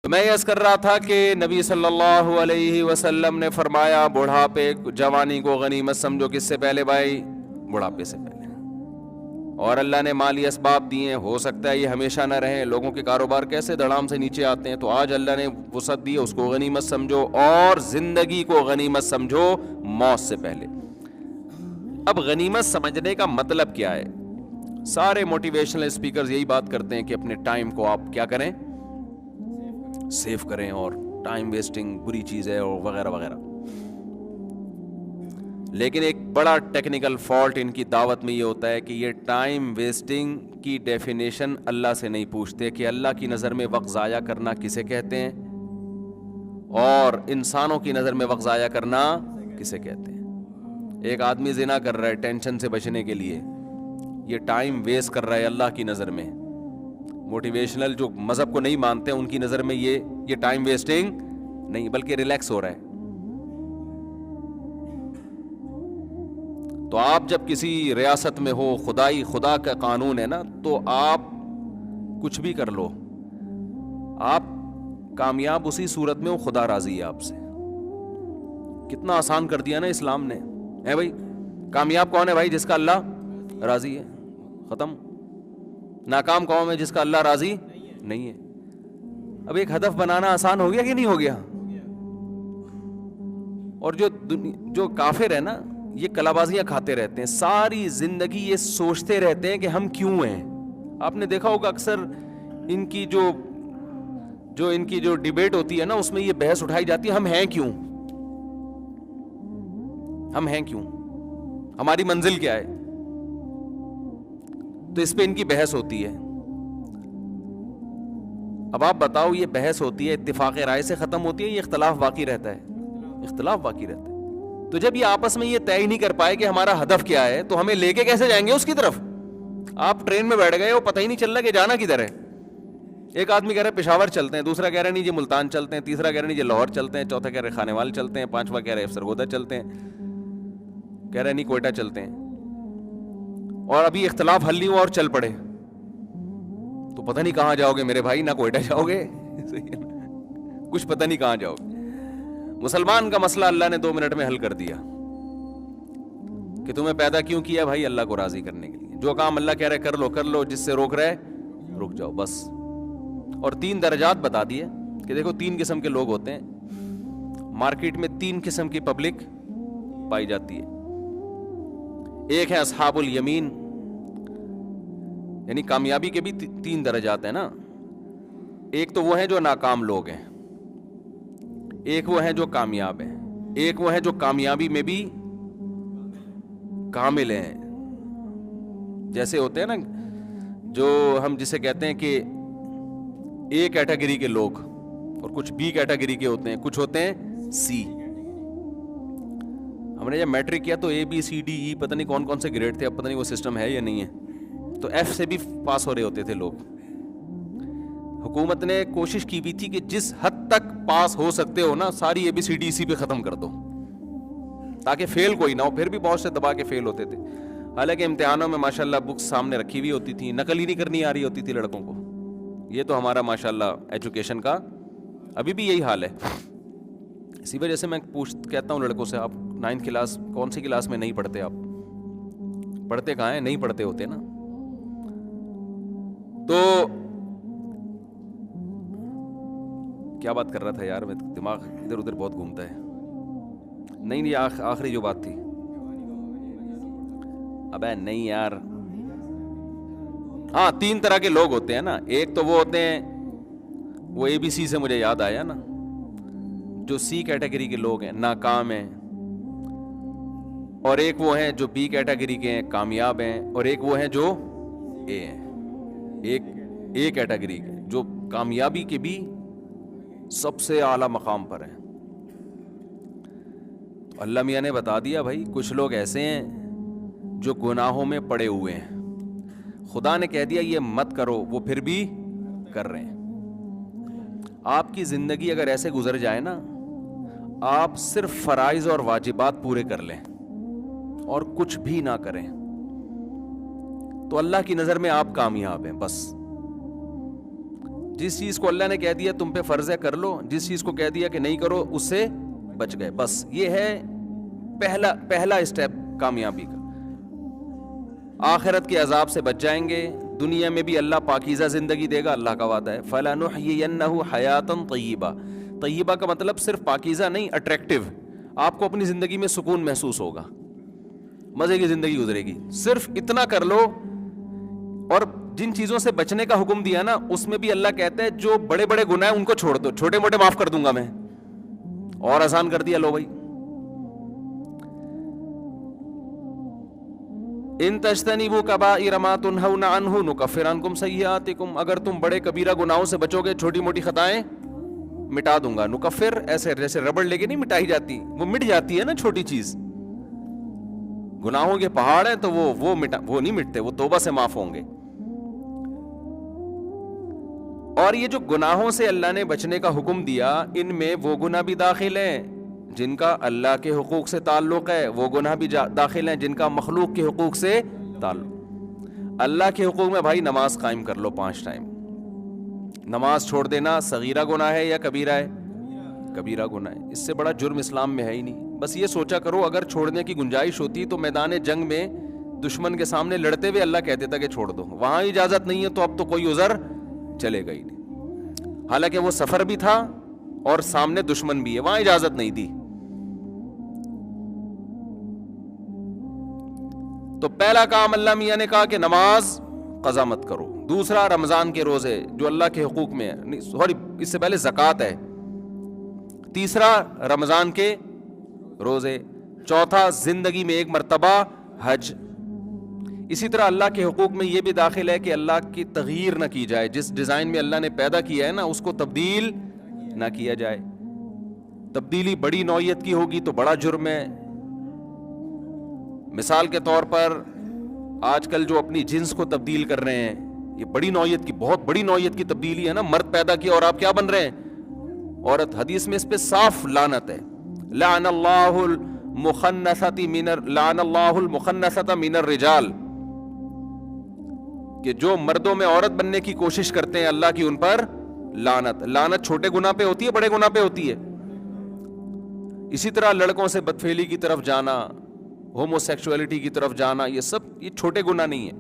میں یہ عرض کر رہا تھا کہ نبی صلی اللہ علیہ وسلم نے فرمایا بڑھاپے جوانی کو غنیمت سمجھو. کس سے پہلے بھائی؟ بڑھاپے سے پہلے. اور اللہ نے مالی اسباب دیے ہیں, ہو سکتا ہے یہ ہمیشہ نہ رہیں. لوگوں کے کاروبار کیسے دڑام سے نیچے آتے ہیں, تو آج اللہ نے وسعت دی, اس کو غنیمت سمجھو اور زندگی کو غنیمت سمجھو موت سے پہلے. اب غنیمت سمجھنے کا مطلب کیا ہے؟ سارے موٹیویشنل اسپیکرز یہی بات کرتے ہیں کہ اپنے ٹائم کو آپ کیا کریں, سیو کریں, اور ٹائم ویسٹنگ بری چیز ہے اور وغیرہ وغیرہ. لیکن ایک بڑا ٹیکنیکل فالٹ ان کی دعوت میں یہ ہوتا ہے کہ یہ ٹائم ویسٹنگ کی ڈیفینیشن اللہ سے نہیں پوچھتے کہ اللہ کی نظر میں وقت ضائع کرنا کسے کہتے ہیں, اور انسانوں کی نظر میں وقت ضائع کرنا کسے کہتے ہیں. ایک آدمی زنا کر رہا ہے ٹینشن سے بچنے کے لیے, یہ ٹائم ویسٹ کر رہا ہے اللہ کی نظر میں. موٹیویشنل جو مذہب کو نہیں مانتے ان کی نظر میں یہ ٹائم ویسٹنگ نہیں بلکہ ریلیکس ہو رہا ہے. تو آپ جب کسی ریاست میں ہو, خدا کا قانون ہے نا, تو آپ کچھ بھی کر لو, آپ کامیاب اسی صورت میں ہو خدا راضی ہے آپ سے. کتنا آسان کر دیا نا اسلام نے, ہے بھائی. کامیاب کون ہے بھائی؟ جس کا اللہ راضی ہے, ختم. ناکام کون ہے؟ جس کا اللہ راضی نہیں ہے. اب ایک ہدف بنانا آسان ہو گیا کہ نہیں ہو گیا؟ اور جو کافر ہے نا, یہ کلابازیاں کھاتے رہتے ہیں ساری زندگی, یہ سوچتے رہتے ہیں کہ ہم کیوں ہیں. آپ نے دیکھا ہوگا اکثر ان کی جو ڈیبیٹ ہوتی ہے نا, اس میں یہ بحث اٹھائی جاتی ہے ہم ہیں کیوں, ہم ہیں کیوں, ہماری منزل کیا ہے. تو اس پہ ان کی بحث ہوتی ہے. اب آپ بتاؤ, یہ بحث ہوتی ہے اتفاق رائے سے ختم ہوتی ہے, یہ اختلاف باقی رہتا ہے, اختلاف باقی رہتا ہے. تو جب یہ آپس میں یہ طے نہیں کر پائے کہ ہمارا ہدف کیا ہے, تو ہمیں لے کے کیسے جائیں گے اس کی طرف؟ آپ ٹرین میں بیٹھ گئے ہو, پتہ ہی نہیں چل رہا کہ جانا کدھر ہے. ایک آدمی کہہ رہا ہے پشاور چلتے ہیں, دوسرا کہہ رہا ہے نہیں جی ملتان چلتے ہیں, تیسرا کہہ رہا ہے نہیں جی لاہور چلتے ہیں, چوتھا کہہ رہا ہے خانے وال چلتے ہیں, پانچواں کہہ رہا ہے سرگودا چلتے ہیں, کہہ رہا ہے نہیں کوئٹہ چلتے ہیں. اور ابھی اختلاف حل نہیں ہوا اور چل پڑے, تو پتہ نہیں کہاں جاؤ گے میرے بھائی. نہ کوئٹہ جاؤ گے, کچھ پتہ نہیں کہاں جاؤ گے. مسلمان کا مسئلہ اللہ نے 2 منٹ میں حل کر دیا کہ تمہیں پیدا کیوں کیا بھائی؟ اللہ کو راضی کرنے کے لیے. جو کام اللہ کہہ رہے کر لو, جس سے روک رہے رک جاؤ بس. اور 3 درجات بتا دیے کہ دیکھو 3 قسم کے لوگ ہوتے ہیں مارکیٹ میں, 3 قسم کی پبلک پائی جاتی ہے. ایک ہے اصحاب الیمین, یعنی کامیابی کے بھی 3 درجات ہیں نا. ایک تو وہ ہیں جو ناکام لوگ ہیں, ایک وہ ہیں جو کامیاب ہیں, ایک وہ ہیں جو کامیابی میں بھی کامل ہیں. جیسے ہوتے ہیں نا جو ہم جسے کہتے ہیں کہ اے کیٹیگری کے لوگ, اور کچھ بی کیٹیگری کے ہوتے ہیں, کچھ ہوتے ہیں سی. ہم نے جب میٹرک کیا تو اے بی سی ڈی ای پتہ نہیں کون کون سے گریڈ تھے, اب پتہ نہیں وہ سسٹم ہے یا نہیں ہے. تو ایف سے بھی پاس ہو رہے ہوتے تھے لوگ. حکومت نے کوشش کی بھی تھی کہ جس حد تک پاس ہو سکتے ہو نا, ساری اے بی سی ڈی سی پہ ختم کر دو تاکہ فیل کوئی نہ ہو. پھر بھی بہت سے دبا کے فیل ہوتے تھے. حالانکہ امتحانوں میں ماشاءاللہ بکس سامنے رکھی ہوئی ہوتی تھی, نقل ہی نہیں کرنی آ رہی ہوتی تھی لڑکوں کو. یہ تو ہمارا ماشاءاللہ ایجوکیشن کا ابھی بھی یہی حال ہے. اسی وجہ سے میں کہتا ہوں لڑکوں سے, آپ 9th کلاس کون سی کلاس میں نہیں پڑھتے, آپ پڑھتے کہاں ہیں؟ نہیں پڑھتے ہوتے نا. تو کیا بات کر رہا تھا یار, میں دماغ ادھر ادھر بہت گھومتا ہے. نہیں آخری جو بات تھی, ابے نہیں یار, ہاں 3 طرح کے لوگ ہوتے ہیں نا. ایک تو وہ ہوتے ہیں, وہ اے بی سی سے مجھے یاد آیا نا, جو سی کیٹیگری کے لوگ ہیں, ناکام ہیں. اور ایک وہ ہیں جو بی کیٹیگری کے ہیں, کامیاب ہیں. اور ایک وہ ہیں جو اے ہیں, ایک اے کیٹیگری کے جو کامیابی کے بھی سب سے اعلیٰ مقام پر ہیں. تو اللہ میاں نے بتا دیا بھائی, کچھ لوگ ایسے ہیں جو گناہوں میں پڑے ہوئے ہیں, خدا نے کہہ دیا یہ مت کرو, وہ پھر بھی کر رہے ہیں. آپ کی زندگی اگر ایسے گزر جائے نا, آپ صرف فرائض اور واجبات پورے کر لیں اور کچھ بھی نہ کریں, تو اللہ کی نظر میں آپ کامیاب ہیں بس. جس چیز کو اللہ نے کہہ دیا تم پہ فرض ہے کر لو, جس چیز کو کہہ دیا کہ نہیں کرو اس سے بچ گئے. بس یہ ہے پہلا اسٹیپ کامیابی کا. آخرت کے عذاب سے بچ جائیں گے, دنیا میں بھی اللہ پاکیزہ زندگی دے گا, اللہ کا وعدہ ہے. فَلَنُحْيِيَنَّهُ حَيَاةً طَيِّبَةً. طیبہ کا مطلب صرف پاکیزہ نہیں, اٹریکٹیو. آپ کو اپنی زندگی میں سکون محسوس ہوگا, مزے کی زندگی گزرے گی. صرف اتنا کر لو. اور جن چیزوں سے بچنے کا حکم دیا نا اس میں بھی اللہ کہتا ہے جو بڑے بڑے گناہ ہیں ان کو چھوڑ دو, چھوٹے موٹے معاف کر دوں گا میں. اور آسان کر دیا, لو بھائی. ان تجتنبوا کبائر ما تنہون عنہ نکفر عنکم سیئاتکم. اگر تم بڑے کبیرہ گناہوں سے بچو گے چھوٹی موٹی خطائیں مٹا دوں گا. نکفر ایسے جیسے ربڑ لے کے نہیں مٹائی جاتی, وہ مٹ جاتی ہے نا چھوٹی چیز. گناہوں کے پہاڑ ہیں تو وہ نہیں مٹتے, وہ توبہ سے معاف ہوں گے. اور یہ جو گناہوں سے اللہ نے بچنے کا حکم دیا ان میں وہ گناہ بھی داخل ہیں جن کا اللہ کے حقوق سے تعلق ہے, وہ گناہ بھی داخل ہیں جن کا مخلوق کے حقوق سے تعلق. اللہ کے حقوق میں بھائی نماز قائم کر لو 5 ٹائم. نماز چھوڑ دینا صغیرہ گناہ ہے یا کبیرہ ہے؟ کبیرہ گناہ ہے. اس سے بڑا جرم اسلام میں ہے ہی نہیں. بس یہ سوچا کرو اگر چھوڑنے کی گنجائش ہوتی تو میدان جنگ میں دشمن کے سامنے لڑتے ہوئے اللہ کہہ دیتا کہ چھوڑ دو. وہاں اجازت نہیں ہے تو اب تو کوئی عذر چلے گا ہی نہیں. حالانکہ وہ سفر بھی تھا اور سامنے دشمن بھی ہے, وہاں اجازت نہیں دی. تو پہلا کام اللہ میاں نے کہا کہ نماز قضا مت کرو. دوسرا رمضان کے روزے جو اللہ کے حقوق میں ہے, سوری اس سے پہلے زکوٰۃ ہے. تیسرا رمضان کے روزے. چوتھا زندگی میں ایک مرتبہ حج. اسی طرح اللہ کے حقوق میں یہ بھی داخل ہے کہ اللہ کی تغییر نہ کی جائے, جس ڈیزائن میں اللہ نے پیدا کیا ہے نا اس کو تبدیل نہ کیا جائے. تبدیلی بڑی نوعیت کی ہوگی تو بڑا جرم ہے. مثال کے طور پر آج کل جو اپنی جنس کو تبدیل کر رہے ہیں یہ بڑی نوعیت کی, بہت بڑی نوعیت کی تبدیلی ہے نا. مرد پیدا کیا اور آپ کیا بن رہے ہیں؟ عورت. حدیث میں اس پہ صاف لعنت ہے. لعن اللہ المخنثۃ من الرجال, کہ جو مردوں میں عورت بننے کی کوشش کرتے ہیں اللہ کی ان پر لعنت. لعنت چھوٹے گناہ پہ ہوتی ہے, بڑے گناہ پہ ہوتی ہے. اسی طرح لڑکوں سے بدفعلی کی طرف جانا, ہومو سیکسولیٹی کی طرف جانا, یہ سب یہ چھوٹے گناہ نہیں ہے.